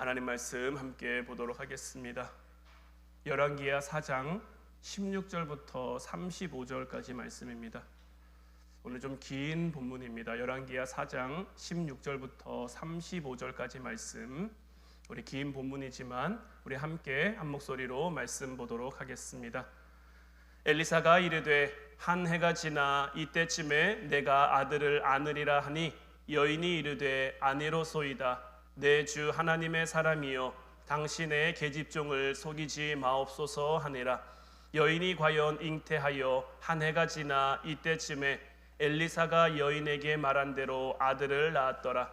하나님 말씀 함께 보도록 하겠습니다. 열왕기하 4장 16절부터 35절까지 말씀입니다. 오늘 좀 긴 본문입니다. 열왕기하 4장 16절부터 35절까지 말씀. 우리 긴 본문이지만 우리 함께 한 목소리로 말씀 보도록 하겠습니다. 엘리사가 이르되 한 해가 지나 이때쯤에 내가 아들을 안으리라 하니 여인이 이르되 아니로소이다. 내 주 하나님의 사람이여 당신의 계집종을 속이지 마옵소서 하니라. 여인이 과연 잉태하여 한 해가 지나 이때쯤에 엘리사가 여인에게 말한 대로 아들을 낳았더라.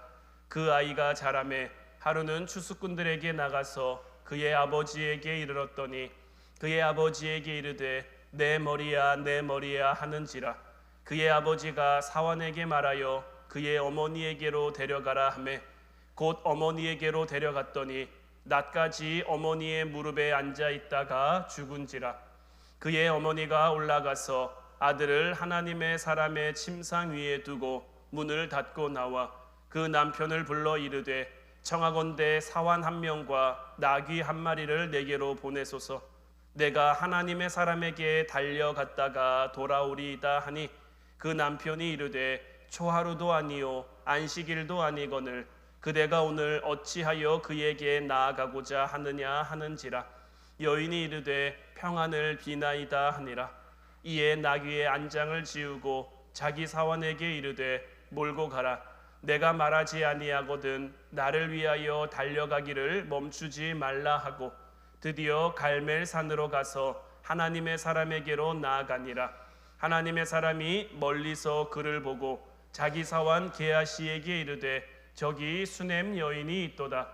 그 아이가 자라매 하루는 추수꾼들에게 나가서 그의 아버지에게 이르렀더니 그의 아버지에게 이르되 내 머리야 내 머리야 하는지라. 그의 아버지가 사환에게 말하여 그의 어머니에게로 데려가라 하매 곧 어머니에게로 데려갔더니 낮까지 어머니의 무릎에 앉아 있다가 죽은지라. 그의 어머니가 올라가서 아들을 하나님의 사람의 침상 위에 두고 문을 닫고 나와 그 남편을 불러 이르되 청하건대 사환 한 명과 나귀 한 마리를 내게로 보내소서. 내가 하나님의 사람에게 달려갔다가 돌아오리이다 하니 그 남편이 이르되 초하루도 아니요 안식일도 아니거늘 그대가 오늘 어찌하여 그에게 나아가고자 하느냐 하는지라. 여인이 이르되 평안을 비나이다 하니라. 이에 나귀의 안장을 지우고 자기 사환에게 이르되 몰고 가라. 내가 말하지 아니하거든 나를 위하여 달려가기를 멈추지 말라 하고 드디어 갈멜산으로 가서 하나님의 사람에게로 나아가니라. 하나님의 사람이 멀리서 그를 보고 자기 사환 게하시에게 이르되 저기 수넴 여인이 있도다.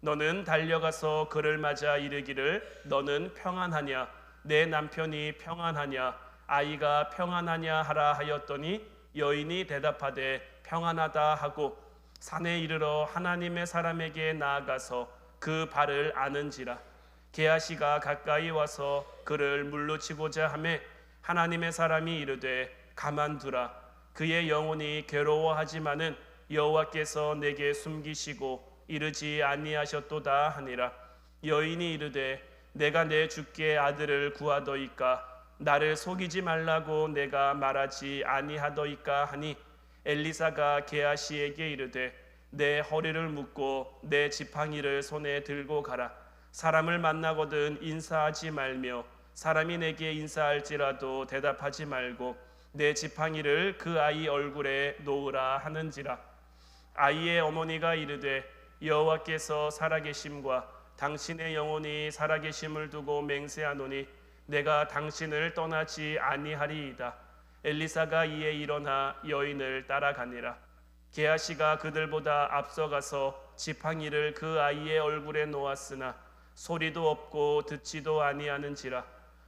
너는 달려가서 그를 맞아 이르기를 너는 평안하냐 내 남편이 평안하냐 아이가 평안하냐 하라 하였더니 여인이 대답하되 평안하다 하고 산에 이르러 하나님의 사람에게 나아가서 그 발을 아는지라. 게하시가 가까이 와서 그를 물러치고자 하매 하나님의 사람이 이르되 가만두라. 그의 영혼이 괴로워하지만은 여호와께서 내게 숨기시고 이르지 아니하셨도다 하니라. 여인이 이르되 내가 내 주께 아들을 구하더이까 나를 속이지 말라고 내가 말하지 아니하더이까 하니 엘리사가 게하시에게 이르되 내 허리를 묶고 내 지팡이를 손에 들고 가라. 사람을 만나거든 인사하지 말며 사람이 내게 인사할지라도 대답하지 말고 내 지팡이를 그 아이 얼굴에 놓으라 하는지라. 아이의 어머니가 이르되 여호와께서 살아계심과 당신의 영혼이 살아계심을 두고 맹세하노니 내가 당신을 떠나지 아니하리이다. 엘리사가 이에 일어나 여인을 따라가니라. 게하시가 그들보다 앞서가서 지팡이를 그 아이의 얼굴에 놓았으나 소리도 없고 듣지도 아니하는지라.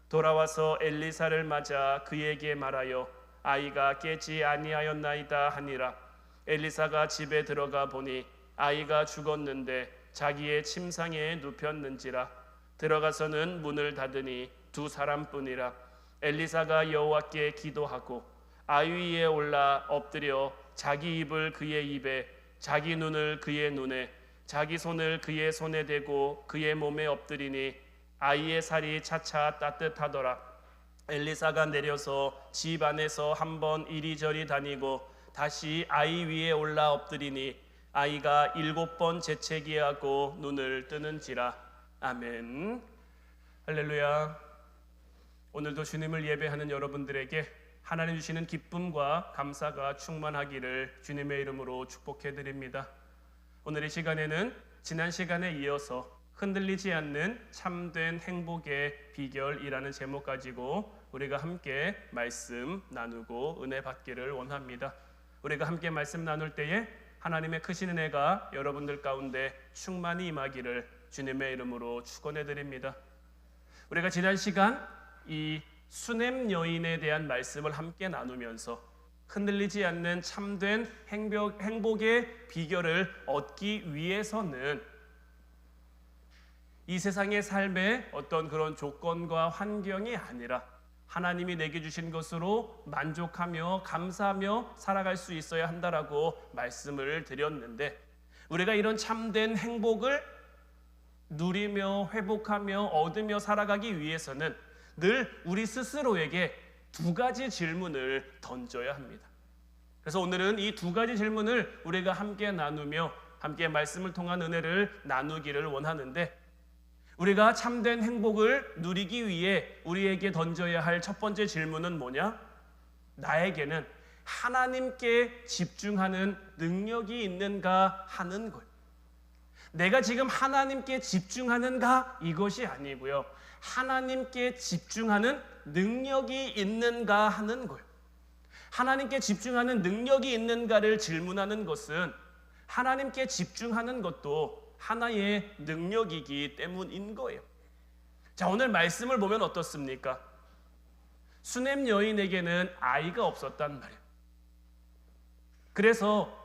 돌아와서 엘리사를 맞아 그에게 말하여 아이가 깨지 아니하였나이다 하니라. 엘리사가 집에 들어가 보니 아이가 죽었는데 자기의 침상에 눕혔는지라. 들어가서는 문을 닫으니 두 사람뿐이라. 엘리사가 여호와께 기도하고 아이 위에 올라 엎드려 자기 입을 그의 입에 자기 눈을 그의 눈에 자기 손을 그의 손에 대고 그의 몸에 엎드리니 아이의 살이 차차 따뜻하더라. 엘리사가 내려서 집 안에서 한번 이리저리 다니고 다시 아이 위에 올라 엎드리니 아이가 7번 재채기하고 눈을 뜨는지라. 아멘. 할렐루야. 오늘도 주님을 예배하는 여러분들에게 하나님 주시는 기쁨과 감사가 충만하기를 주님의 이름으로 축복해 드립니다. 오늘 이 시간에는 지난 시간에 이어서 흔들리지 않는 참된 행복의 비결이라는 제목 가지고 우리가 함께 말씀 나누고 은혜 받기를 원합니다. 우리가 함께 말씀 나눌 때에 하나님의 크신 은혜가 여러분들 가운데 충만히 임하기를 주님의 이름으로 축원해 드립니다. 우리가 지난 시간 이 수넴 여인에 대한 말씀을 함께 나누면서 흔들리지 않는 참된 행복의 비결을 얻기 위해서는 이 세상의 삶의 어떤 그런 조건과 환경이 아니라 하나님이 내게 주신 것으로 만족하며 감사하며 살아갈 수 있어야 한다라고 말씀을 드렸는데 우리가 이런 참된 행복을 누리며 회복하며 얻으며 살아가기 위해서는 늘 우리 스스로에게 두 가지 질문을 던져야 합니다. 그래서 오늘은 이 두 가지 질문을 우리가 함께 나누며 함께 말씀을 통한 은혜를 나누기를 원하는데, 우리가 참된 행복을 누리기 위해 우리에게 던져야 할 첫 번째 질문은 뭐냐? 나에게는 하나님께 집중하는 능력이 있는가 하는 거예요. 내가 지금 하나님께 집중하는가? 이것이 아니고요. 하나님께 집중하는 능력이 있는가 하는 거예요. 하나님께 집중하는 능력이 있는가를 질문하는 것은 하나님께 집중하는 것도 하나의 능력이기 때문인 거예요. 자, 오늘 말씀을 보면 어떻습니까? 수넴 여인에게는 아이가 없었단 말이에요. 그래서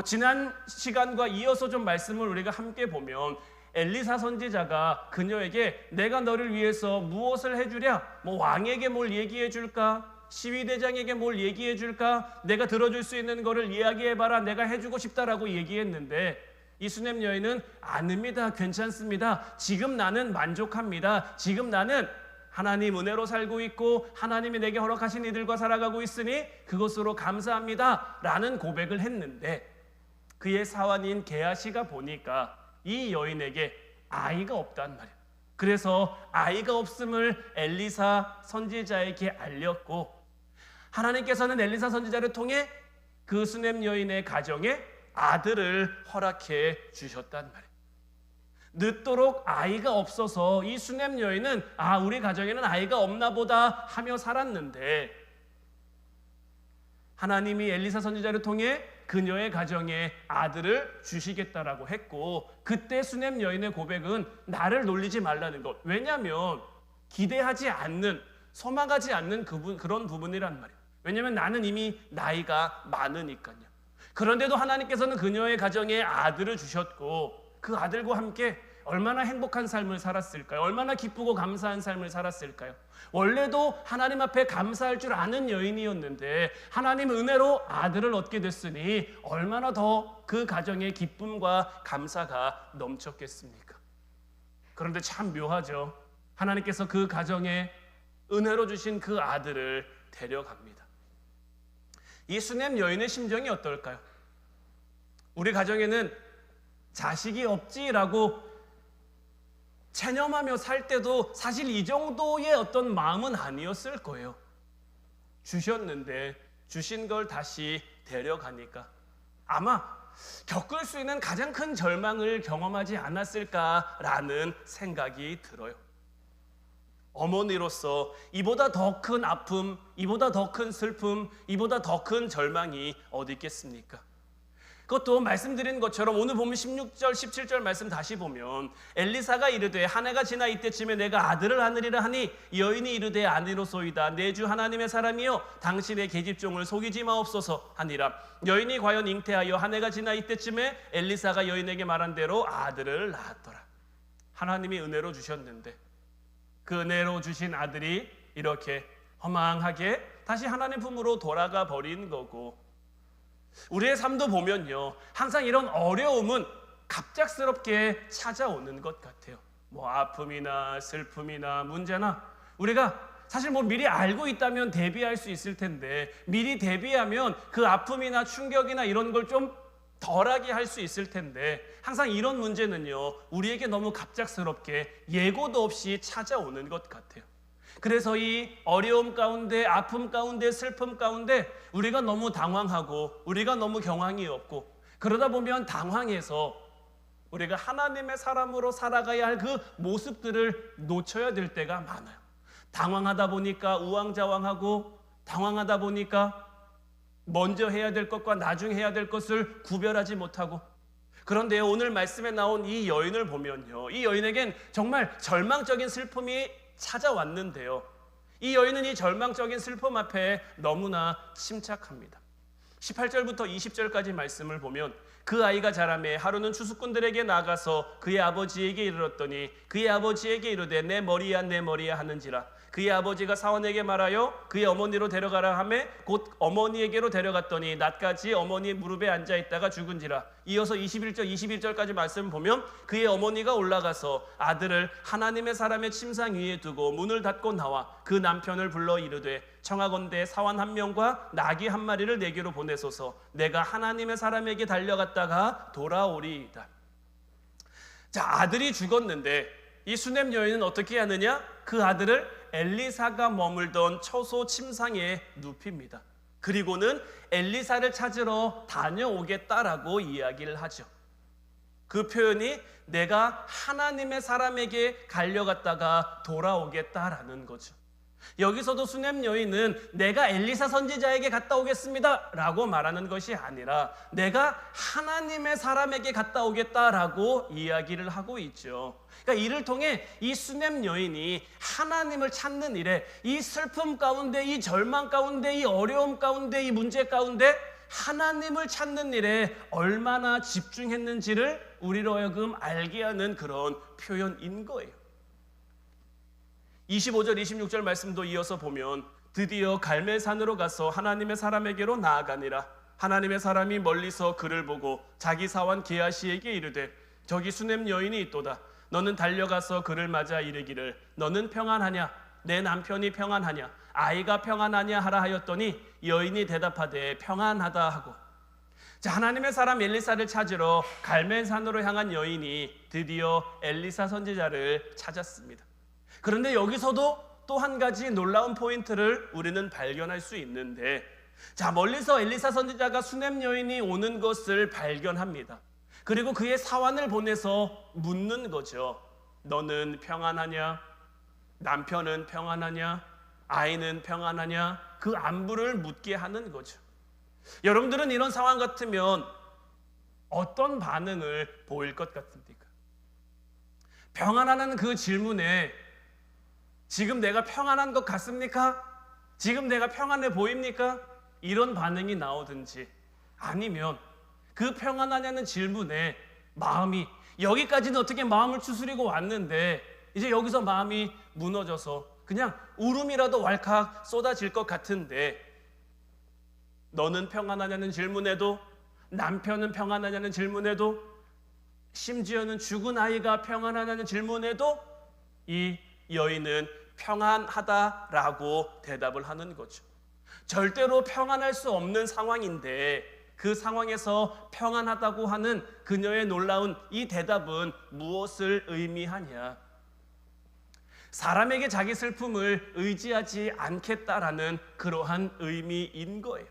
지난 시간과 이어서 좀 말씀을 우리가 함께 보면 엘리사 선지자가 그녀에게 내가 너를 위해서 무엇을 해주랴? 왕에게 뭘 얘기해 줄까? 시위대장에게 뭘 얘기해 줄까? 내가 들어줄 수 있는 거를 이야기해봐라. 내가 해주고 싶다라고 얘기했는데 이 수넴 여인은 아닙니다. 괜찮습니다. 지금 나는 만족합니다. 지금 나는 하나님 은혜로 살고 있고 하나님이 내게 허락하신 이들과 살아가고 있으니 그것으로 감사합니다 라는 고백을 했는데, 그의 사환인 게하시가 보니까 이 여인에게 아이가 없단 말이에요. 그래서 아이가 없음을 엘리사 선지자에게 알렸고, 하나님께서는 엘리사 선지자를 통해 그 수넴 여인의 가정에 아들을 허락해 주셨단 말이에요. 늦도록 아이가 없어서 이 수넴 여인은 우리 가정에는 아이가 없나 보다 하며 살았는데, 하나님이 엘리사 선지자를 통해 그녀의 가정에 아들을 주시겠다라고 했고, 그때 수넴 여인의 고백은 나를 놀리지 말라는 것. 왜냐하면 기대하지 않는, 소망하지 않는 그런 부분이란 말이에요. 왜냐하면 나는 이미 나이가 많으니까요. 그런데도 하나님께서는 그녀의 가정에 아들을 주셨고, 그 아들과 함께 얼마나 행복한 삶을 살았을까요? 얼마나 기쁘고 감사한 삶을 살았을까요? 원래도 하나님 앞에 감사할 줄 아는 여인이었는데 하나님 은혜로 아들을 얻게 됐으니 얼마나 더 그 가정의 기쁨과 감사가 넘쳤겠습니까? 그런데 참 묘하죠. 하나님께서 그 가정에 은혜로 주신 그 아들을 데려갑니다. 이 수넴 여인의 심정이 어떨까요? 우리 가정에는 자식이 없지라고 체념하며 살 때도 사실 이 정도의 어떤 마음은 아니었을 거예요. 주셨는데 주신 걸 다시 데려가니까 아마 겪을 수 있는 가장 큰 절망을 경험하지 않았을까라는 생각이 들어요. 어머니로서 이보다 더 큰 아픔, 이보다 더 큰 슬픔, 이보다 더 큰 절망이 어디 있겠습니까? 그것도 말씀드린 것처럼 오늘 보면 16절, 17절 말씀 다시 보면 엘리사가 이르되 한 해가 지나 이때쯤에 내가 아들을 하느리라 하니 여인이 이르되 아니로소이다. 내 주 하나님의 사람이여 당신의 계집종을 속이지 마옵소서 하니라. 여인이 과연 잉태하여 한 해가 지나 이때쯤에 엘리사가 여인에게 말한 대로 아들을 낳았더라. 하나님이 은혜로 주셨는데 그 은혜로 주신 아들이 이렇게 허망하게 다시 하나님 품으로 돌아가 버린 거고, 우리의 삶도 보면요, 항상 이런 어려움은 갑작스럽게 찾아오는 것 같아요. 아픔이나 슬픔이나 문제나 우리가 사실 미리 알고 있다면 대비할 수 있을 텐데, 미리 대비하면 그 아픔이나 충격이나 이런 걸 좀 덜하게 할 수 있을 텐데, 항상 이런 문제는요 우리에게 너무 갑작스럽게 예고도 없이 찾아오는 것 같아요. 그래서 이 어려움 가운데, 아픔 가운데, 슬픔 가운데 우리가 너무 당황하고 우리가 너무 경황이 없고, 그러다 보면 당황해서 우리가 하나님의 사람으로 살아가야 할 그 모습들을 놓쳐야 될 때가 많아요. 당황하다 보니까 우왕좌왕하고, 당황하다 보니까 먼저 해야 될 것과 나중에 해야 될 것을 구별하지 못하고. 그런데 오늘 말씀에 나온 이 여인을 보면요, 이 여인에겐 정말 절망적인 슬픔이 찾아왔는데요, 이 여인은 이 절망적인 슬픔 앞에 너무나 침착합니다. 18절부터 20절까지 말씀을 보면 그 아이가 자라매 하루는 추수꾼들에게 나가서 그의 아버지에게 이르렀더니 그의 아버지에게 이르되 내 머리야 내 머리야 하는지라. 그의 아버지가 사원에게 말하여 그의 어머니로 데려가라 하매 곧 어머니에게로 데려갔더니 낮까지 어머니의 무릎에 앉아 있다가 죽은지라. 이어서 21절까지 말씀 보면 그의 어머니가 올라가서 아들을 하나님의 사람의 침상 위에 두고 문을 닫고 나와 그 남편을 불러 이르되 청하건대 사원 한 명과 나귀 한 마리를 내게로 보내소서. 내가 하나님의 사람에게 달려갔다가 돌아오리이다. 자, 아들이 죽었는데 이 수넴 여인은 어떻게 하느냐? 그 아들을 엘리사가 머물던 처소 침상에 눕힙니다. 그리고는 엘리사를 찾으러 다녀오겠다라고 이야기를 하죠. 그 표현이 내가 하나님의 사람에게 갈려갔다가 돌아오겠다라는 거죠. 여기서도 수넴 여인은 내가 엘리사 선지자에게 갔다 오겠습니다 라고 말하는 것이 아니라 내가 하나님의 사람에게 갔다 오겠다라고 이야기를 하고 있죠. 그러니까 이를 통해 이 수넴 여인이 하나님을 찾는 일에 이 슬픔 가운데, 이 절망 가운데, 이 어려움 가운데, 이 문제 가운데 하나님을 찾는 일에 얼마나 집중했는지를 우리로 하여금 알게 하는 그런 표현인 거예요. 25절, 26절 말씀도 이어서 보면 드디어 갈멜산으로 가서 하나님의 사람에게로 나아가니라. 하나님의 사람이 멀리서 그를 보고 자기 사원 게하시에게 이르되 저기 수넴 여인이 있도다. 너는 달려가서 그를 맞아 이르기를 너는 평안하냐? 내 남편이 평안하냐? 아이가 평안하냐? 하라 하였더니 여인이 대답하되 평안하다 하고. 자, 하나님의 사람 엘리사를 찾으러 갈멜산으로 향한 여인이 드디어 엘리사 선지자를 찾았습니다. 그런데 여기서도 또 한 가지 놀라운 포인트를 우리는 발견할 수 있는데, 자, 멀리서 엘리사 선지자가 수넴 여인이 오는 것을 발견합니다. 그리고 그의 사환을 보내서 묻는 거죠. 너는 평안하냐? 남편은 평안하냐? 아이는 평안하냐? 그 안부를 묻게 하는 거죠. 여러분들은 이런 상황 같으면 어떤 반응을 보일 것 같습니까? 평안하는 그 질문에 지금 내가 평안한 것 같습니까? 지금 내가 평안해 보입니까? 이런 반응이 나오든지, 아니면 그 평안하냐는 질문에 마음이 여기까지는 어떻게 마음을 추스리고 왔는데 이제 여기서 마음이 무너져서 그냥 울음이라도 왈칵 쏟아질 것 같은데, 너는 평안하냐는 질문에도, 남편은 평안하냐는 질문에도, 심지어는 죽은 아이가 평안하냐는 질문에도 이 여인은 평안하다라고 대답을 하는 거죠. 절대로 평안할 수 없는 상황인데 그 상황에서 평안하다고 하는 그녀의 놀라운 이 대답은 무엇을 의미하냐? 사람에게 자기 슬픔을 의지하지 않겠다라는 그러한 의미인 거예요.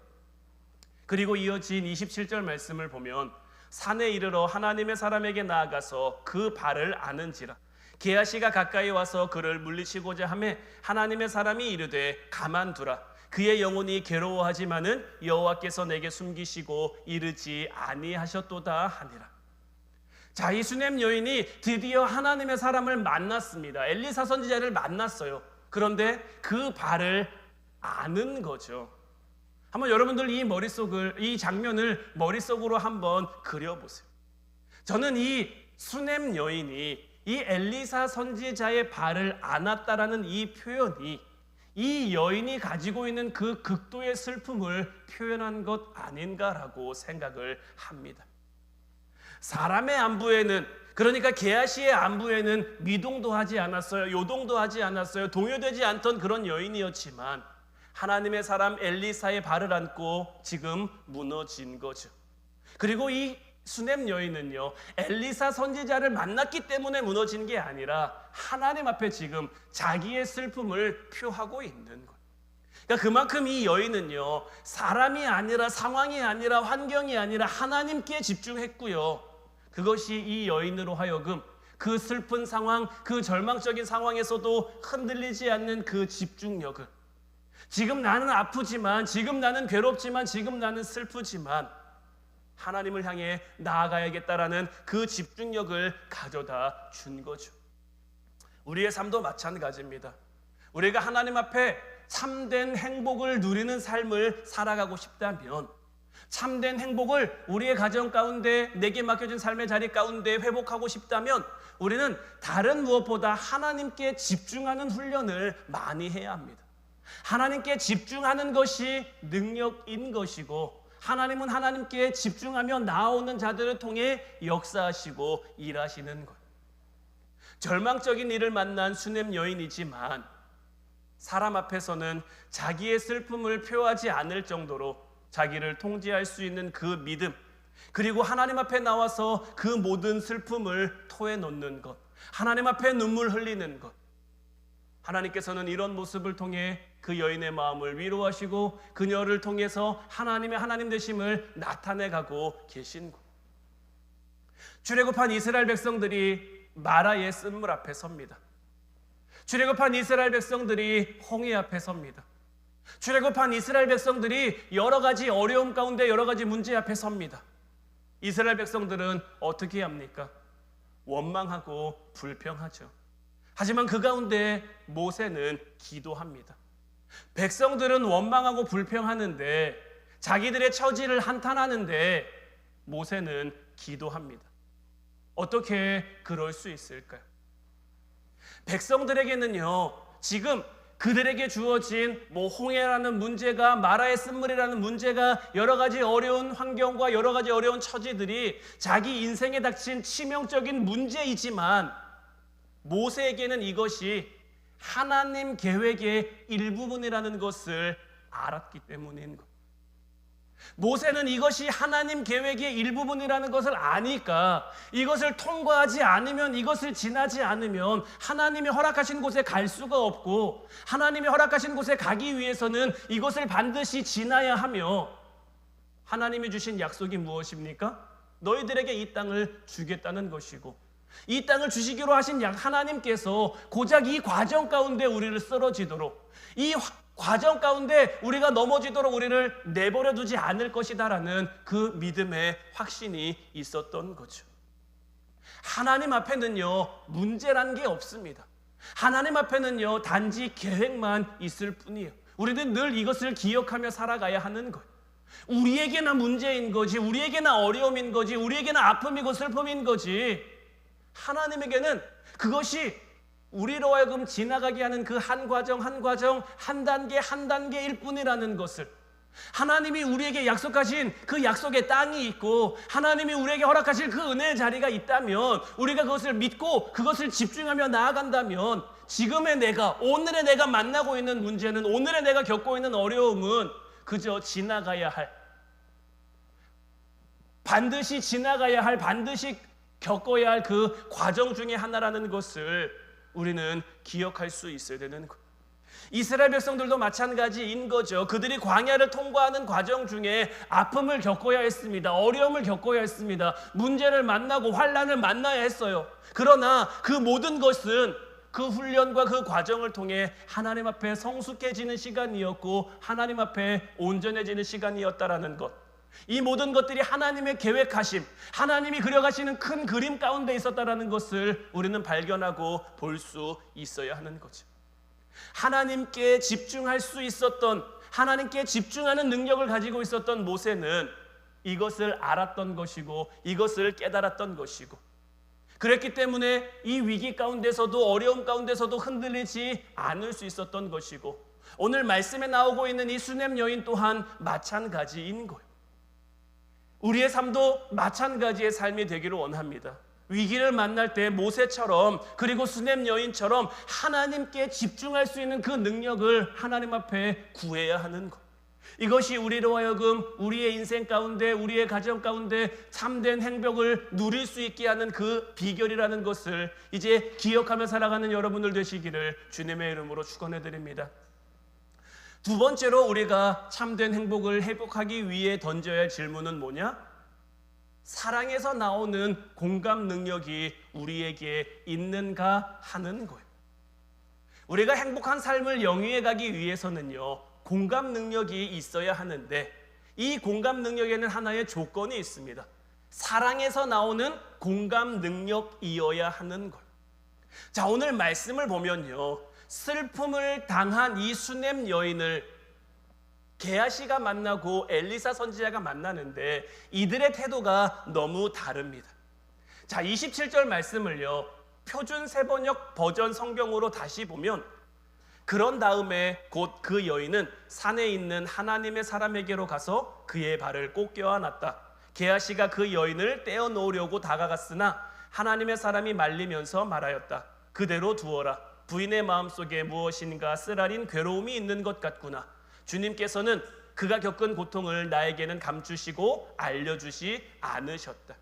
그리고 이어진 27절 말씀을 보면 산에 이르러 하나님의 사람에게 나아가서 그 발을 아는지라. 게하시가 가까이 와서 그를 물리치고자 하매 하나님의 사람이 이르되 가만두라. 그의 영혼이 괴로워하지만은 여호와께서 내게 숨기시고 이르지 아니하셨도다 하니라. 자, 이 수넴 여인이 드디어 하나님의 사람을 만났습니다. 엘리사 선지자를 만났어요. 그런데 그 발을 아는 거죠. 한번 여러분들 이 장면을 머릿속으로 한번 그려보세요. 저는 이 수넴 여인이 이 엘리사 선지자의 발을 안았다라는 이 표현이 이 여인이 가지고 있는 그 극도의 슬픔을 표현한 것 아닌가라고 생각을 합니다. 사람의 안부에는, 그러니까 게하시의 안부에는 미동도 하지 않았어요. 요동도 하지 않았어요. 동요되지 않던 그런 여인이었지만 하나님의 사람 엘리사의 발을 안고 지금 무너진 거죠. 그리고 이 수넴 여인은요, 엘리사 선지자를 만났기 때문에 무너진 게 아니라 하나님 앞에 지금 자기의 슬픔을 표하고 있는 거예요. 그러니까 그만큼 이 여인은요, 사람이 아니라 상황이 아니라 환경이 아니라 하나님께 집중했고요. 그것이 이 여인으로 하여금 그 슬픈 상황, 그 절망적인 상황에서도 흔들리지 않는 그 집중력을, 지금 나는 아프지만, 지금 나는 괴롭지만, 지금 나는 슬프지만 하나님을 향해 나아가야겠다라는 그 집중력을 가져다 준 거죠. 우리의 삶도 마찬가지입니다. 우리가 하나님 앞에 참된 행복을 누리는 삶을 살아가고 싶다면 참된 행복을 우리의 가정 가운데, 내게 맡겨진 삶의 자리 가운데 회복하고 싶다면 우리는 다른 무엇보다 하나님께 집중하는 훈련을 많이 해야 합니다. 하나님께 집중하는 것이 능력인 것이고, 하나님은 하나님께 집중하며 나아오는 자들을 통해 역사하시고 일하시는 것. 절망적인 일을 만난 수냄 여인이지만 사람 앞에서는 자기의 슬픔을 표하지 않을 정도로 자기를 통제할 수 있는 그 믿음, 그리고 하나님 앞에 나와서 그 모든 슬픔을 토해놓는 것, 하나님 앞에 눈물 흘리는 것. 하나님께서는 이런 모습을 통해 그 여인의 마음을 위로하시고 그녀를 통해서 하나님의 하나님 되심을 나타내가고 계신 것. 출애굽한 이스라엘 백성들이 마라의 쓴물 앞에 섭니다. 출애굽한 이스라엘 백성들이 홍해 앞에 섭니다. 출애굽한 이스라엘 백성들이 여러 가지 어려움 가운데 여러 가지 문제 앞에 섭니다. 이스라엘 백성들은 어떻게 합니까? 원망하고 불평하죠. 하지만 그 가운데 모세는 기도합니다. 백성들은 원망하고 불평하는데, 자기들의 처지를 한탄하는데 모세는 기도합니다. 어떻게 그럴 수 있을까요? 백성들에게는요, 지금 그들에게 주어진 홍해라는 문제가, 마라의 쓴물이라는 문제가, 여러 가지 어려운 환경과 여러 가지 어려운 처지들이 자기 인생에 닥친 치명적인 문제이지만, 모세에게는 이것이 하나님 계획의 일부분이라는 것을 알았기 때문인 것. 모세는 이것이 하나님 계획의 일부분이라는 것을 아니까 이것을 통과하지 않으면, 이것을 지나지 않으면 하나님이 허락하신 곳에 갈 수가 없고, 하나님이 허락하신 곳에 가기 위해서는 이것을 반드시 지나야 하며, 하나님이 주신 약속이 무엇입니까? 너희들에게 이 땅을 주겠다는 것이고, 이 땅을 주시기로 하신 하나님께서 고작 이 과정 가운데 우리를 쓰러지도록, 이 과정 가운데 우리가 넘어지도록 우리를 내버려 두지 않을 것이다라는 그 믿음의 확신이 있었던 거죠. 하나님 앞에는요, 문제란 게 없습니다. 하나님 앞에는요, 단지 계획만 있을 뿐이에요. 우리는 늘 이것을 기억하며 살아가야 하는 거예요. 우리에게나 문제인 거지, 우리에게나 어려움인 거지, 우리에게나 아픔이고 슬픔인 거지, 하나님에게는 그것이 우리로 하여금 지나가게 하는 그 한 과정 한 과정, 한 단계 한 단계일 뿐이라는 것을, 하나님이 우리에게 약속하신 그 약속의 땅이 있고 하나님이 우리에게 허락하실 그 은혜의 자리가 있다면, 우리가 그것을 믿고 그것을 집중하며 나아간다면, 지금의 내가, 오늘의 내가 만나고 있는 문제는, 오늘의 내가 겪고 있는 어려움은 그저 지나가야 할, 반드시 지나가야 할, 반드시 겪어야 할 그 과정 중에 하나라는 것을 우리는 기억할 수 있어야 되는 것. 이스라엘 백성들도 마찬가지인 거죠. 그들이 광야를 통과하는 과정 중에 아픔을 겪어야 했습니다. 어려움을 겪어야 했습니다. 문제를 만나고 환난을 만나야 했어요. 그러나 그 모든 것은 그 훈련과 그 과정을 통해 하나님 앞에 성숙해지는 시간이었고, 하나님 앞에 온전해지는 시간이었다라는 것. 이 모든 것들이 하나님의 계획하심, 하나님이 그려가시는 큰 그림 가운데 있었다라는 것을 우리는 발견하고 볼 수 있어야 하는 거죠. 하나님께 집중할 수 있었던, 하나님께 집중하는 능력을 가지고 있었던 모세는 이것을 알았던 것이고, 이것을 깨달았던 것이고, 그랬기 때문에 이 위기 가운데서도, 어려움 가운데서도 흔들리지 않을 수 있었던 것이고, 오늘 말씀에 나오고 있는 이 수냄 여인 또한 마찬가지인 거예요. 우리의 삶도 마찬가지의 삶이 되기를 원합니다. 위기를 만날 때 모세처럼, 그리고 수냄 여인처럼 하나님께 집중할 수 있는 그 능력을 하나님 앞에 구해야 하는 것. 이것이 우리로 하여금 우리의 인생 가운데, 우리의 가정 가운데 참된 행복을 누릴 수 있게 하는 그 비결이라는 것을 이제 기억하며 살아가는 여러분들 되시기를 주님의 이름으로 축원해 드립니다. 두 번째로 우리가 참된 행복을 회복하기 위해 던져야 할 질문은 뭐냐? 사랑에서 나오는 공감 능력이 우리에게 있는가 하는 거예요. 우리가 행복한 삶을 영위해 가기 위해서는요, 공감 능력이 있어야 하는데, 이 공감 능력에는 하나의 조건이 있습니다. 사랑에서 나오는 공감 능력이어야 하는 거예요. 자, 오늘 말씀을 보면요, 슬픔을 당한 이 수냄 여인을 게하시가 만나고 엘리사 선지자가 만나는데 이들의 태도가 너무 다릅니다. 자, 27절 말씀을요, 표준 세번역 버전 성경으로 다시 보면, 그런 다음에 곧 그 여인은 산에 있는 하나님의 사람에게로 가서 그의 발을 꼭 껴안았다. 게하시가 그 여인을 떼어 놓으려고 다가갔으나 하나님의 사람이 말리면서 말하였다. 그대로 두어라. 부인의 마음속에 무엇인가 쓰라린 괴로움이 있는 것 같구나. 주님께서는 그가 겪은 고통을 나에게는 감추시고 알려주시 않으셨다.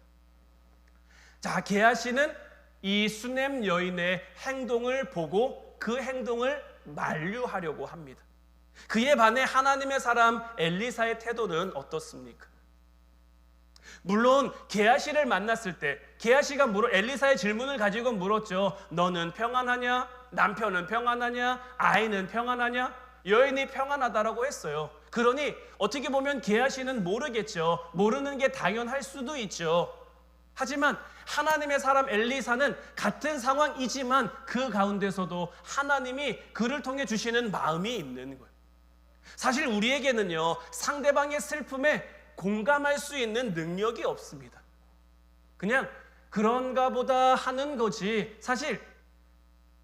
자, 게하시는 이 수넴 여인의 행동을 보고 그 행동을 만류하려고 합니다. 그에 반해 하나님의 사람 엘리사의 태도는 어떻습니까? 물론 게하시를 만났을 때 게하시가 엘리사의 질문을 가지고 물었죠. 너는 평안하냐? 남편은 평안하냐? 아이는 평안하냐? 여인이 평안하다라고 했어요. 그러니 어떻게 보면 게하시는 모르겠죠. 모르는 게 당연할 수도 있죠. 하지만 하나님의 사람 엘리사는 같은 상황이지만 그 가운데서도 하나님이 그를 통해 주시는 마음이 있는 거예요. 사실 우리에게는요, 상대방의 슬픔에 공감할 수 있는 능력이 없습니다. 그냥 그런가 보다 하는 거지, 사실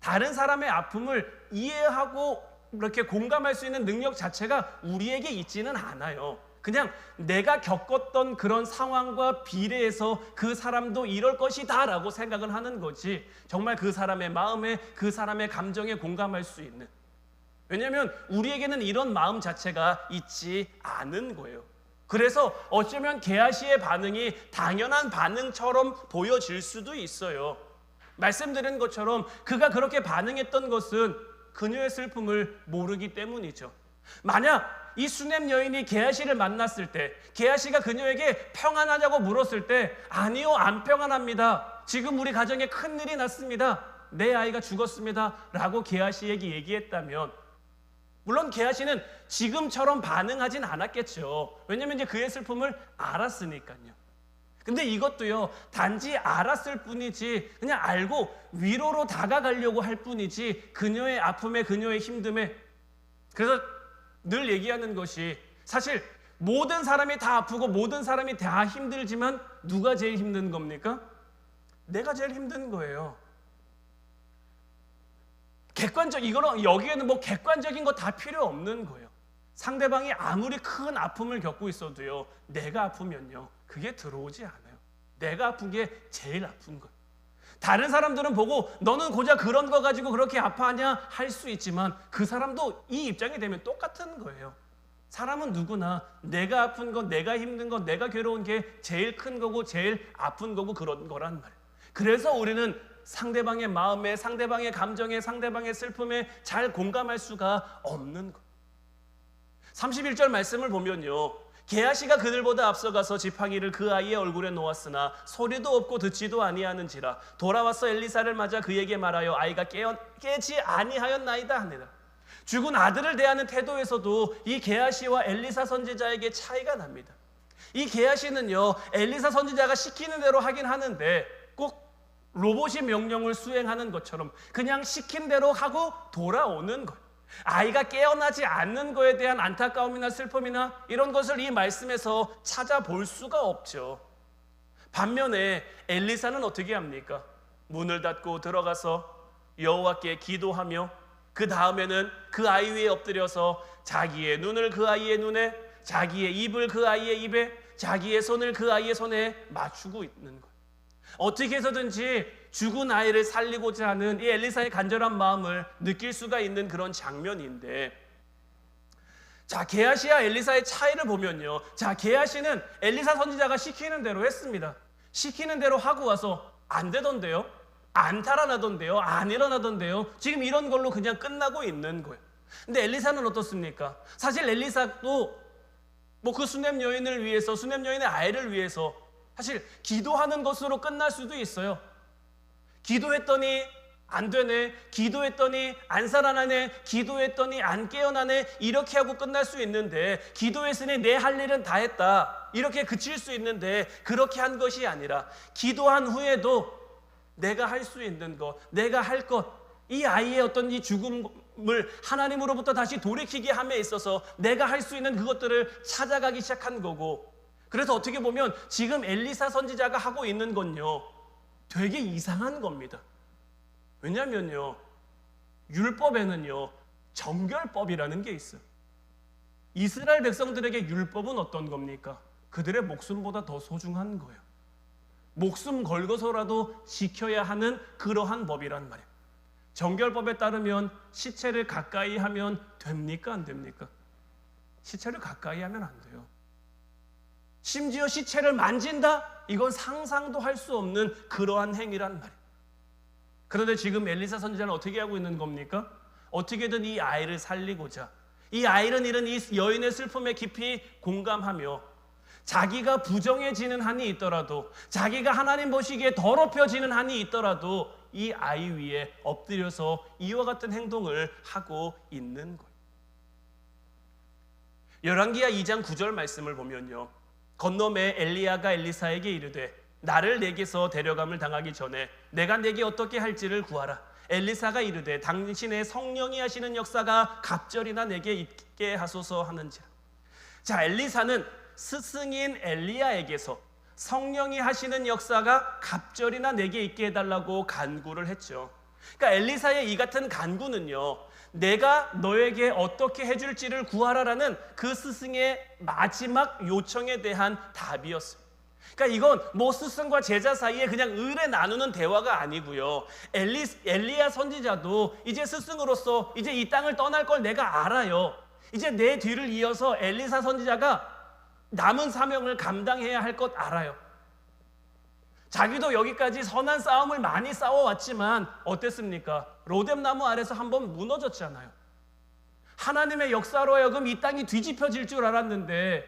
다른 사람의 아픔을 이해하고 이렇게 공감할 수 있는 능력 자체가 우리에게 있지는 않아요. 그냥 내가 겪었던 그런 상황과 비례해서 그 사람도 이럴 것이다 라고 생각을 하는 거지, 정말 그 사람의 마음에, 그 사람의 감정에 공감할 수 있는, 왜냐하면 우리에게는 이런 마음 자체가 있지 않은 거예요. 그래서 어쩌면 게하시의 반응이 당연한 반응처럼 보여질 수도 있어요. 말씀드린 것처럼 그가 그렇게 반응했던 것은 그녀의 슬픔을 모르기 때문이죠. 만약 이 수넴 여인이 게하시를 만났을 때 게하시가 그녀에게 평안하냐고 물었을 때 아니요, 안 평안합니다. 지금 우리 가정에 큰일이 났습니다. 내 아이가 죽었습니다 라고 게하시에게 얘기했다면, 물론 게하시는 지금처럼 반응하진 않았겠죠. 왜냐하면 이제 그의 슬픔을 알았으니까요. 근데 이것도요, 단지 알았을 뿐이지, 그냥 알고 위로로 다가가려고 할 뿐이지 그녀의 아픔에, 그녀의 힘듦에. 그래서 늘 얘기하는 것이, 사실 모든 사람이 다 아프고 모든 사람이 다 힘들지만 누가 제일 힘든 겁니까? 내가 제일 힘든 거예요. 여기에는 뭐 객관적인 거 다 필요 없는 거예요. 상대방이 아무리 큰 아픔을 겪고 있어도요, 내가 아프면요, 그게 들어오지 않아요. 내가 아픈 게 제일 아픈 거예요. 다른 사람들은 보고 너는 고작 그런 거 가지고 그렇게 아파하냐 할 수 있지만 그 사람도 이 입장이 되면 똑같은 거예요. 사람은 누구나 내가 아픈 건, 내가 힘든 건, 내가 괴로운 게 제일 큰 거고 제일 아픈 거고 그런 거란 말이에요. 그래서 우리는 상대방의 마음에, 상대방의 감정에, 상대방의 슬픔에 잘 공감할 수가 없는 거예요. 31절 말씀을 보면요, 게하시가 그들보다 앞서가서 지팡이를 그 아이의 얼굴에 놓았으나 소리도 없고 듣지도 아니하는지라 돌아와서 엘리사를 맞아 그에게 말하여 아이가 깨지 아니하였나이다 하니라. 죽은 아들을 대하는 태도에서도 이 게하시와 엘리사 선지자에게 차이가 납니다. 이 게하시는요, 엘리사 선지자가 시키는 대로 하긴 하는데 꼭 로봇이 명령을 수행하는 것처럼 그냥 시킨 대로 하고 돌아오는 거예요. 아이가 깨어나지 않는 거에 대한 안타까움이나 슬픔이나 이런 것을 이 말씀에서 찾아볼 수가 없죠. 반면에 엘리사는 어떻게 합니까? 문을 닫고 들어가서 여호와께 기도하며 그 다음에는 그 아이 위에 엎드려서 자기의 눈을 그 아이의 눈에, 자기의 입을 그 아이의 입에, 자기의 손을 그 아이의 손에 맞추고 있는 거예요. 어떻게 해서든지 죽은 아이를 살리고자 하는 이 엘리사의 간절한 마음을 느낄 수가 있는 그런 장면인데, 자, 게하시와 엘리사의 차이를 보면요, 자, 게하시는 엘리사 선지자가 시키는 대로 했습니다. 시키는 대로 하고 와서 안 되던데요, 안 달아나던데요, 안 일어나던데요, 지금 이런 걸로 그냥 끝나고 있는 거예요. 근데 엘리사는 어떻습니까? 사실 엘리사도 뭐 그 수넴 여인을 위해서, 수넴 여인의 아이를 위해서 사실 기도하는 것으로 끝날 수도 있어요. 기도했더니 안 되네, 기도했더니 안 살아나네, 기도했더니 안 깨어나네, 이렇게 하고 끝날 수 있는데, 기도했으니 내 할 일은 다 했다 이렇게 그칠 수 있는데, 그렇게 한 것이 아니라 기도한 후에도 내가 할 수 있는 것, 내가 할 것, 이 아이의 어떤 이 죽음을 하나님으로부터 다시 돌이키게 함에 있어서 내가 할 수 있는 그것들을 찾아가기 시작한 거고, 그래서 어떻게 보면 지금 엘리사 선지자가 하고 있는 건요, 되게 이상한 겁니다. 왜냐면요, 율법에는요, 정결법이라는 게 있어요. 이스라엘 백성들에게 율법은 어떤 겁니까? 그들의 목숨보다 더 소중한 거예요. 목숨 걸고서라도 지켜야 하는 그러한 법이란 말이에요. 정결법에 따르면 시체를 가까이 하면 됩니까? 안 됩니까? 시체를 가까이 하면 안 돼요. 심지어 시체를 만진다? 이건 상상도 할 수 없는 그러한 행위란 말이에요. 그런데 지금 엘리사 선지자는 어떻게 하고 있는 겁니까? 어떻게든 이 아이를 살리고자, 이 아이를 잃은 이 여인의 슬픔에 깊이 공감하며 자기가 부정해지는 한이 있더라도, 자기가 하나님 보시기에 더럽혀지는 한이 있더라도 이 아이 위에 엎드려서 이와 같은 행동을 하고 있는 거예요. 열왕기하 2장 9절 말씀을 보면요, 건너매 엘리야가 엘리사에게 이르되 나를 내게서 데려감을 당하기 전에 내가 내게 어떻게 할지를 구하라. 엘리사가 이르되 당신의 성령이 하시는 역사가 갑절이나 내게 있게 하소서 하는지라. 자, 엘리사는 스승인 엘리야에게서 성령이 하시는 역사가 갑절이나 내게 있게 해달라고 간구를 했죠. 그러니까 엘리사의 이 같은 간구는요, 내가 너에게 어떻게 해줄지를 구하라라는 그 스승의 마지막 요청에 대한 답이었어요. 그러니까 이건 뭐 스승과 제자 사이에 그냥 의뢰 나누는 대화가 아니고요, 엘리야 선지자도 이제 스승으로서 이제 이 땅을 떠날 걸 내가 알아요. 이제 내 뒤를 이어서 엘리사 선지자가 남은 사명을 감당해야 할 것 알아요. 자기도 여기까지 선한 싸움을 많이 싸워왔지만 어땠습니까? 로뎀나무 아래서 한번 무너졌잖아요. 하나님의 역사로 하여금 이 땅이 뒤집혀질 줄 알았는데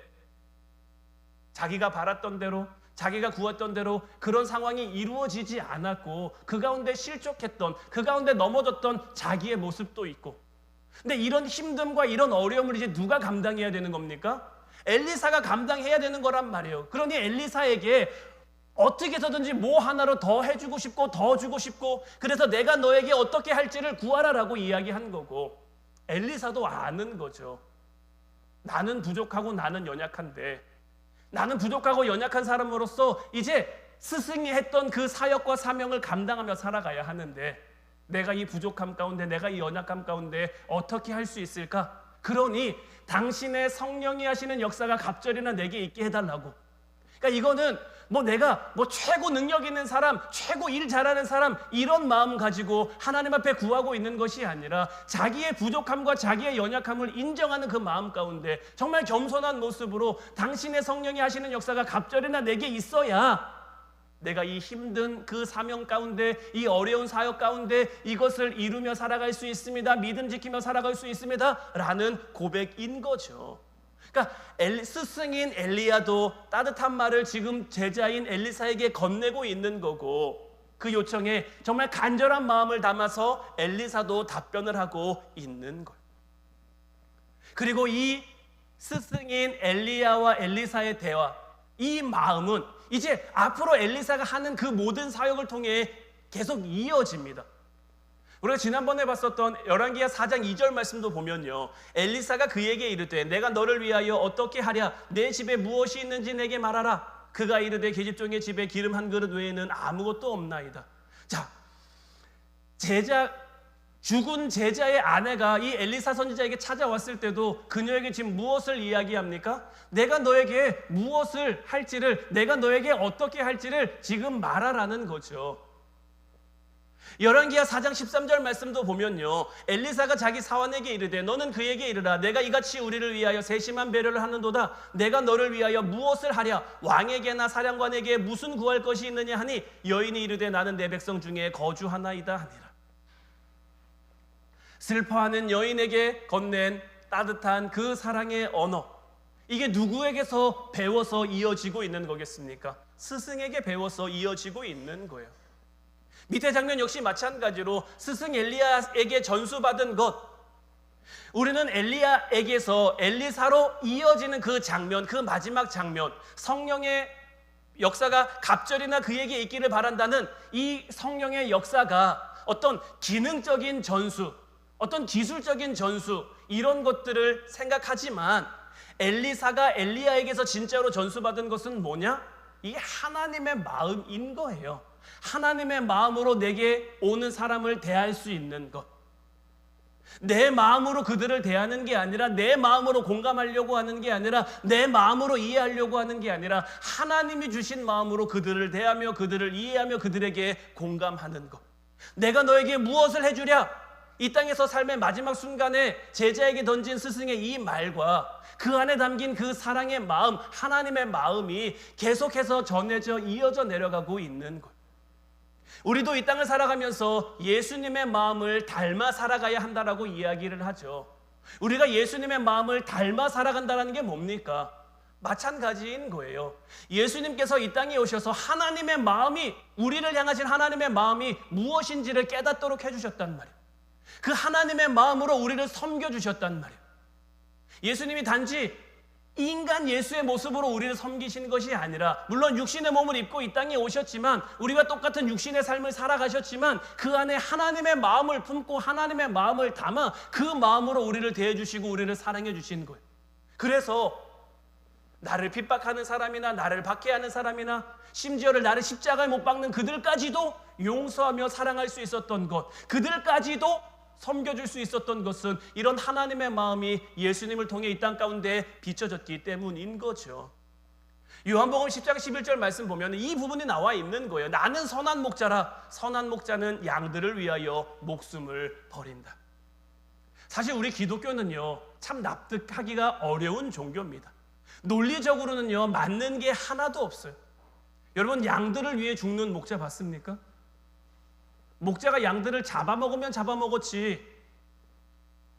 자기가 바랐던 대로, 자기가 구했던 대로 그런 상황이 이루어지지 않았고, 그 가운데 실족했던, 그 가운데 넘어졌던 자기의 모습도 있고. 근데 이런 힘듦과 이런 어려움을 이제 누가 감당해야 되는 겁니까? 엘리사가 감당해야 되는 거란 말이에요. 그러니 엘리사에게 어떻게 해서든지 뭐 하나로 더 해주고 싶고 더 주고 싶고, 그래서 내가 너에게 어떻게 할지를 구하라라고 이야기한 거고, 엘리사도 아는 거죠. 나는 부족하고 나는 연약한데, 나는 부족하고 연약한 사람으로서 이제 스승이 했던 그 사역과 사명을 감당하며 살아가야 하는데, 내가 이 부족함 가운데, 내가 이 연약함 가운데 어떻게 할 수 있을까? 그러니 당신의 성령이 하시는 역사가 갑절이나 내게 있게 해달라고. 그러니까 이거는 뭐 내가 뭐 최고 능력 있는 사람, 최고 일 잘하는 사람, 이런 마음 가지고 하나님 앞에 구하고 있는 것이 아니라 자기의 부족함과 자기의 연약함을 인정하는 그 마음 가운데 정말 겸손한 모습으로 당신의 성령이 하시는 역사가 갑절이나 내게 있어야 내가 이 힘든 그 사명 가운데, 이 어려운 사역 가운데 이것을 이루며 살아갈 수 있습니다, 믿음 지키며 살아갈 수 있습니다 라는 고백인 거죠. 그러니까 스승인 엘리야도 따뜻한 말을 지금 제자인 엘리사에게 건네고 있는 거고, 그 요청에 정말 간절한 마음을 담아서 엘리사도 답변을 하고 있는 거예요. 그리고 이 스승인 엘리야와 엘리사의 대화, 이 마음은 이제 앞으로 엘리사가 하는 그 모든 사역을 통해 계속 이어집니다. 우리가 지난번에 봤었던 열왕기하 4장 2절 말씀도 보면요, 엘리사가 그에게 이르되 내가 너를 위하여 어떻게 하랴? 내 집에 무엇이 있는지 내게 말하라. 그가 이르되 계집종의 집에 기름 한 그릇 외에는 아무것도 없나이다. 자, 죽은 제자의 아내가 이 엘리사 선지자에게 찾아왔을 때도 그녀에게 지금 무엇을 이야기합니까? 내가 너에게 무엇을 할지를, 내가 너에게 어떻게 할지를 지금 말하라는 거죠. 열왕기하 4장 13절 말씀도 보면요, 엘리사가 자기 사환에게 이르되 너는 그에게 이르라. 내가 이같이 우리를 위하여 세심한 배려를 하는도다. 내가 너를 위하여 무엇을 하랴? 왕에게나 사령관에게 무슨 구할 것이 있느냐 하니 여인이 이르되 나는 내 백성 중에 거주하나이다 하니라. 슬퍼하는 여인에게 건넨 따뜻한 그 사랑의 언어, 이게 누구에게서 배워서 이어지고 있는 거겠습니까? 스승에게 배워서 이어지고 있는 거예요. 밑에 장면 역시 마찬가지로 스승 엘리야에게 전수받은 것, 우리는 엘리야에게서 엘리사로 이어지는 그 장면, 그 마지막 장면, 성령의 역사가 갑절이나 그에게 있기를 바란다는 이 성령의 역사가 어떤 기능적인 전수, 어떤 기술적인 전수 이런 것들을 생각하지만 엘리사가 엘리야에게서 진짜로 전수받은 것은 뭐냐? 이게 하나님의 마음인 거예요. 하나님의 마음으로 내게 오는 사람을 대할 수 있는 것. 내 마음으로 그들을 대하는 게 아니라, 내 마음으로 공감하려고 하는 게 아니라, 내 마음으로 이해하려고 하는 게 아니라 하나님이 주신 마음으로 그들을 대하며 그들을 이해하며 그들에게 공감하는 것. 내가 너에게 무엇을 해주랴? 이 땅에서 삶의 마지막 순간에 제자에게 던진 스승의 이 말과 그 안에 담긴 그 사랑의 마음, 하나님의 마음이 계속해서 전해져 이어져 내려가고 있는 것. 우리도 이 땅을 살아가면서 예수님의 마음을 닮아 살아가야 한다라고 이야기를 하죠. 우리가 예수님의 마음을 닮아 살아간다는 게 뭡니까? 마찬가지인 거예요. 예수님께서 이 땅에 오셔서 하나님의 마음이, 우리를 향하신 하나님의 마음이 무엇인지를 깨닫도록 해주셨단 말이에요. 그 하나님의 마음으로 우리를 섬겨주셨단 말이에요. 예수님이 단지 인간 예수의 모습으로 우리를 섬기신 것이 아니라, 물론 육신의 몸을 입고 이 땅에 오셨지만, 우리와 똑같은 육신의 삶을 살아가셨지만 그 안에 하나님의 마음을 품고 하나님의 마음을 담아 그 마음으로 우리를 대해주시고 우리를 사랑해 주신 거예요. 그래서 나를 핍박하는 사람이나 나를 박해하는 사람이나 심지어를 나를 십자가에 못 박는 그들까지도 용서하며 사랑할 수 있었던 것, 그들까지도 섬겨줄 수 있었던 것은 이런 하나님의 마음이 예수님을 통해 이 땅 가운데 비춰졌기 때문인 거죠. 요한복음 10장 11절 말씀 보면 이 부분이 나와 있는 거예요. 나는 선한 목자라, 선한 목자는 양들을 위하여 목숨을 버린다. 사실 우리 기독교는요, 참 납득하기가 어려운 종교입니다. 논리적으로는요, 맞는 게 하나도 없어요. 여러분, 양들을 위해 죽는 목자 봤습니까? 목자가 양들을 잡아먹으면 잡아먹었지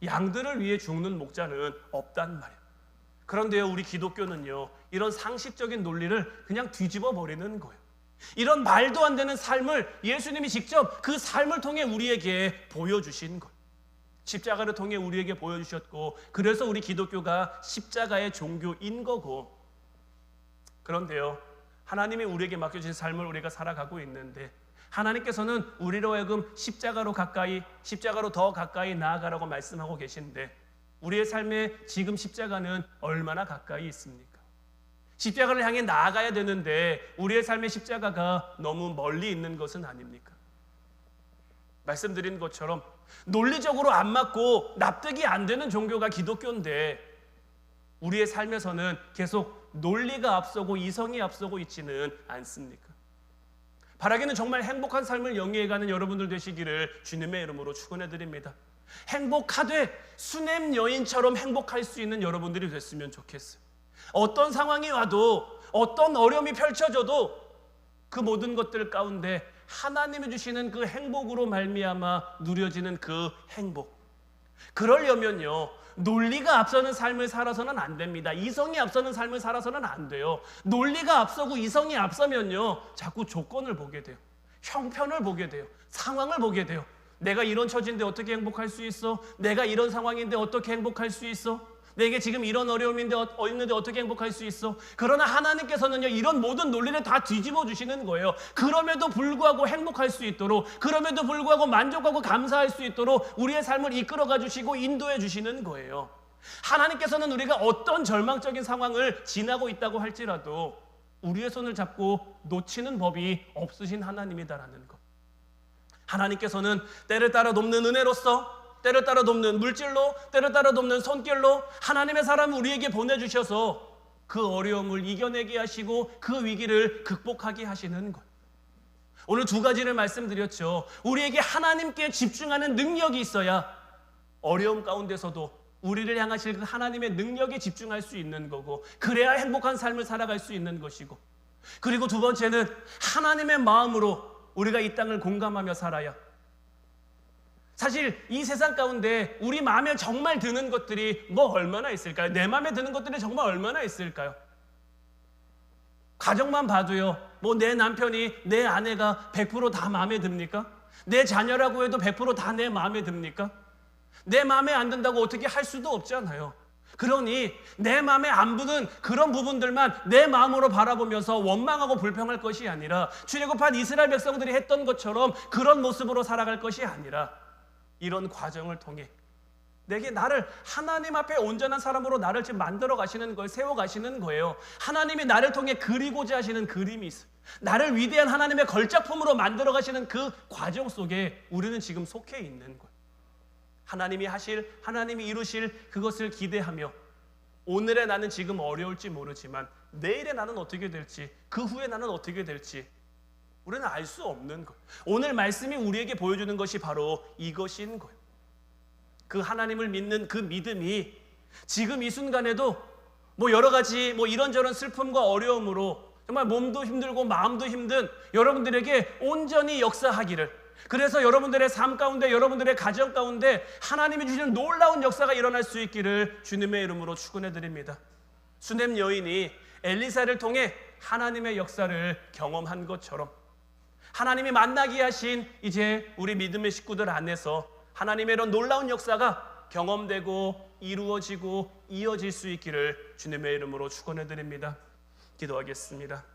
양들을 위해 죽는 목자는 없단 말이에요. 그런데요, 우리 기독교는요, 이런 상식적인 논리를 그냥 뒤집어 버리는 거예요. 이런 말도 안 되는 삶을 예수님이 직접 그 삶을 통해 우리에게 보여주신 거예요. 십자가를 통해 우리에게 보여주셨고, 그래서 우리 기독교가 십자가의 종교인 거고. 그런데요, 하나님이 우리에게 맡겨주신 삶을 우리가 살아가고 있는데, 하나님께서는 우리로 하여금 십자가로 더 가까이 나아가라고 말씀하고 계신데, 우리의 삶에 지금 십자가는 얼마나 가까이 있습니까? 십자가를 향해 나아가야 되는데 우리의 삶의 십자가가 너무 멀리 있는 것은 아닙니까? 말씀드린 것처럼 논리적으로 안 맞고 납득이 안 되는 종교가 기독교인데, 우리의 삶에서는 계속 논리가 앞서고 이성이 앞서고 있지는 않습니까? 바라기는 정말 행복한 삶을 영위해가는 여러분들 되시기를 주님의 이름으로 축원해드립니다. 행복하되 수냄 여인처럼 행복할 수 있는 여러분들이 됐으면 좋겠어요. 어떤 상황이 와도, 어떤 어려움이 펼쳐져도 그 모든 것들 가운데 하나님이 주시는 그 행복으로 말미암아 누려지는 그 행복, 그러려면요, 논리가 앞서는 삶을 살아서는 안 됩니다. 이성이 앞서는 삶을 살아서는 안 돼요. 논리가 앞서고 이성이 앞서면요, 자꾸 조건을 보게 돼요. 형편을 보게 돼요. 상황을 보게 돼요. 내가 이런 처지인데 어떻게 행복할 수 있어? 내가 이런 상황인데 어떻게 행복할 수 있어? 내게 지금 이런 어려움인데 있는데 어떻게 행복할 수 있어? 그러나 하나님께서는요, 이런 모든 논리를 다 뒤집어 주시는 거예요. 그럼에도 불구하고 행복할 수 있도록, 그럼에도 불구하고 만족하고 감사할 수 있도록 우리의 삶을 이끌어가 주시고 인도해 주시는 거예요. 하나님께서는 우리가 어떤 절망적인 상황을 지나고 있다고 할지라도 우리의 손을 잡고 놓치는 법이 없으신 하나님이다라는 것. 하나님께서는 때를 따라 돕는 은혜로서, 때를 따라 돕는 물질로, 때를 따라 돕는 손길로 하나님의 사람을 우리에게 보내주셔서 그 어려움을 이겨내게 하시고 그 위기를 극복하게 하시는 것. 오늘 두 가지를 말씀드렸죠. 우리에게 하나님께 집중하는 능력이 있어야 어려움 가운데서도 우리를 향하실 그 하나님의 능력에 집중할 수 있는 거고, 그래야 행복한 삶을 살아갈 수 있는 것이고, 그리고 두 번째는 하나님의 마음으로 우리가 이 땅을 공감하며 살아야, 사실 이 세상 가운데 우리 마음에 정말 드는 것들이 뭐 얼마나 있을까요? 내 마음에 드는 것들이 정말 얼마나 있을까요? 가정만 봐도요, 뭐 내 남편이, 내 아내가 100% 다 마음에 듭니까? 내 자녀라고 해도 100% 다 내 마음에 듭니까? 내 마음에 안 든다고 어떻게 할 수도 없잖아요. 그러니 내 마음에 안 드는 그런 부분들만 내 마음으로 바라보면서 원망하고 불평할 것이 아니라 출애굽한 이스라엘 백성들이 했던 것처럼 그런 모습으로 살아갈 것이 아니라 이런 과정을 통해 내게 나를 하나님 앞에 온전한 사람으로 나를 지금 만들어 가시는 걸 세워 가시는 거예요. 하나님이 나를 통해 그리고자 하시는 그림이 있어요. 나를 위대한 하나님의 걸작품으로 만들어 가시는 그 과정 속에 우리는 지금 속해 있는 거예요. 하나님이 하실, 하나님이 이루실 그것을 기대하며 오늘의 나는 지금 어려울지 모르지만 내일의 나는 어떻게 될지, 그 후에 나는 어떻게 될지 우리는 알 수 없는 거예요. 오늘 말씀이 우리에게 보여주는 것이 바로 이것인 거예요. 그 하나님을 믿는 그 믿음이 지금 이 순간에도 여러 가지 이런저런 슬픔과 어려움으로 정말 몸도 힘들고 마음도 힘든 여러분들에게 온전히 역사하기를, 그래서 여러분들의 삶 가운데, 여러분들의 가정 가운데 하나님이 주시는 놀라운 역사가 일어날 수 있기를 주님의 이름으로 축원해 드립니다. 수넴 여인이 엘리사를 통해 하나님의 역사를 경험한 것처럼 하나님이 만나게 하신 이제 우리 믿음의 식구들 안에서 하나님의 이런 놀라운 역사가 경험되고 이루어지고 이어질 수 있기를 주님의 이름으로 축원해 드립니다. 기도하겠습니다.